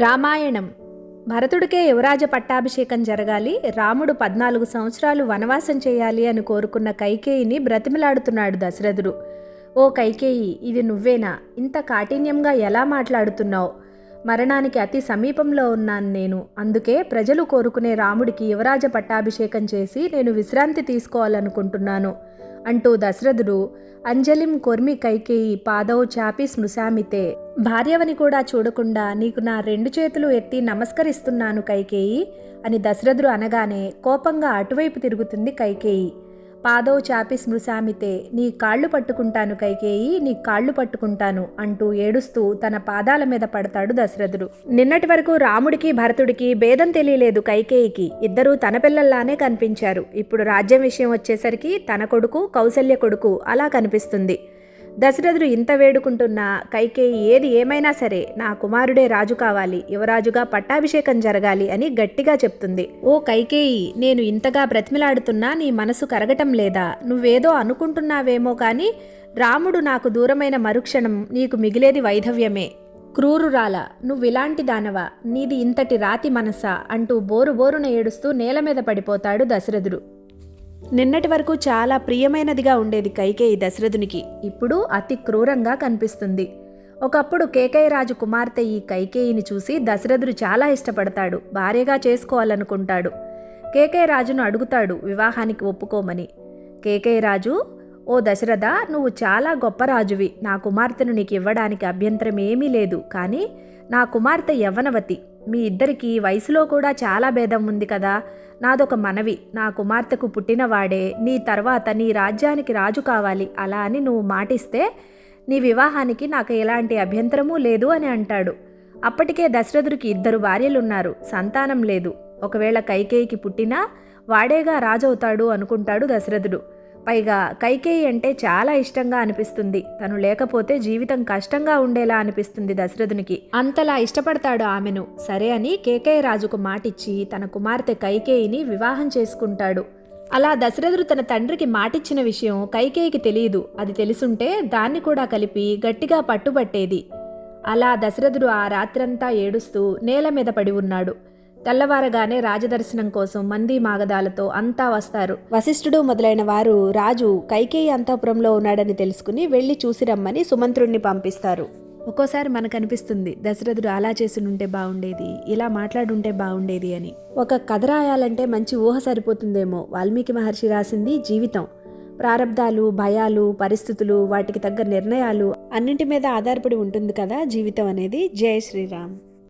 రామాయణం. భరతుడికే యువరాజ పట్టాభిషేకం జరగాలి, రాముడు 14 సంవత్సరాలు వనవాసం చేయాలి అని కోరుకున్న కైకేయిని బ్రతిమిలాడుతున్నాడు దశరథుడు. ఓ కైకేయి, ఇది నువ్వేనా? ఇంత కాఠిన్యంగా ఎలా మాట్లాడుతున్నావు? మరణానికి అతి సమీపంలో ఉన్నాను నేను. అందుకే ప్రజలు కోరుకునే రాముడికి యువరాజ పట్టాభిషేకం చేసి నేను విశ్రాంతి తీసుకోవాలనుకుంటున్నాను అంటూ దశరథుడు అంజలిం కొర్మి కైకేయి పాదౌ చాపి స్మృశామితే, భార్యవని కూడా చూడకుండా నీకు నా 2 చేతులు ఎత్తి నమస్కరిస్తున్నాను కైకేయి అని దశరథుడు అనగానే కోపంగా అటువైపు తిరుగుతుంది కైకేయి. పాదౌ చాపి స్మృశామితే, నీ కాళ్ళు పట్టుకుంటాను కైకేయి, నీ కాళ్ళు పట్టుకుంటాను అంటూ ఏడుస్తూ తన పాదాల మీద పడతాడు దశరథుడు. నిన్నటి వరకు రాముడికి భరతుడికి భేదం తెలియలేదు కైకేయికి. ఇద్దరూ తన పిల్లల్లానే కనిపించారు. ఇప్పుడు రాజ్యం విషయం వచ్చేసరికి తన కొడుకు కౌసల్య కొడుకు అలా కనిపిస్తుంది. దశరథుడు ఇంత వేడుకుంటున్నా కైకేయి ఏది ఏమైనా సరే నా కుమారుడే రాజు కావాలి, యువరాజుగా పట్టాభిషేకం జరగాలి అని గట్టిగా చెప్తుంది. ఓ కైకేయి, నేను ఇంతగా బ్రతిమిలాడుతున్నా నీ మనసు కరగటం లేదా? నువ్వేదో అనుకుంటున్నావేమో కానీ రాముడు నాకు దూరమైన మరుక్షణం నీకు మిగిలేది వైధవ్యమే. క్రూరురాల, నువ్విలాంటి దానవా? నీది ఇంతటి రాతి మనసా అంటూ బోరు బోరున ఏడుస్తూ నేల మీద పడిపోతాడు దశరథుడు. నిన్నటి వరకు చాలా ప్రియమైనదిగా ఉండేది కైకేయి దశరథునికి. ఇప్పుడు అతి క్రూరంగా కనిపిస్తుంది. ఒకప్పుడు కేకయరాజు కుమార్తె ఈ కైకేయిని చూసి దశరథుడు చాలా ఇష్టపడతాడు, భార్యగా చేసుకోవాలనుకుంటాడు. కేకయరాజును అడుగుతాడు వివాహానికి ఒప్పుకోమని. కేకయరాజు, ఓ దశరథ, నువ్వు చాలా గొప్ప రాజువి, నా కుమార్తెను నీకు ఇవ్వడానికి అభ్యంతరం ఏమీ లేదు. కానీ నా కుమార్తె యవ్వనవతి, మీ ఇద్దరికీ వయసులో కూడా చాలా భేదం ఉంది కదా. నాదొక మనవి, నా కుమార్తెకు పుట్టినవాడే నీ తర్వాత నీ రాజ్యానికి రాజు కావాలి. అలా అని నువ్వు మాటిస్తే నీ వివాహానికి నాకు ఎలాంటి అభ్యంతరమూ లేదు అని అంటాడు. అప్పటికే దశరథుడికి 2 భార్యలున్నారు, సంతానం లేదు. ఒకవేళ కైకేయికి పుట్టినా వాడేగా రాజవుతాడు అనుకుంటాడు దశరథుడు. పైగా కైకేయి అంటే చాలా ఇష్టంగా అనిపిస్తుంది. తను లేకపోతే జీవితం కష్టంగా ఉండేలా అనిపిస్తుంది దశరథునికి. అంతలా ఇష్టపడతాడు ఆమెను. సరే అని కేకయరాజుకు మాటిచ్చి తన కుమార్తె కైకేయిని వివాహం చేసుకుంటాడు. అలా దశరథుడు తన తండ్రికి మాటిచ్చిన విషయం కైకేయికి తెలియదు. అది తెలుసుంటే దాన్ని కూడా కలిపి గట్టిగా పట్టుబట్టేది. అలా దశరథుడు ఆ రాత్రంతా ఏడుస్తూ నేల మీద పడి ఉన్నాడు. తెల్లవారగానే రాజదర్శనం కోసం మంది మాగదాలతో అంతా వస్తారు. వశిష్ఠుడు మొదలైన వారు రాజు కైకేయి అంతఃపురంలో ఉన్నాడని తెలుసుకుని వెళ్ళి చూసి రమ్మని సుమంత్రుణ్ణి పంపిస్తారు. ఒక్కోసారి మనకు అనిపిస్తుంది దశరథుడు అలా చేసుంటే బాగుండేది, ఇలా మాట్లాడుంటే బాగుండేది అని. ఒక కథ రాయాలంటే మంచి ఊహ సరిపోతుందేమో. వాల్మీకి మహర్షి రాసింది జీవితం. ప్రారబ్ధాలు, భయాలు, పరిస్థితులు, వాటికి తగ్గ నిర్ణయాలు అన్నింటి మీద ఆధారపడి ఉంటుంది కదా జీవితం అనేది. జై శ్రీరామ్.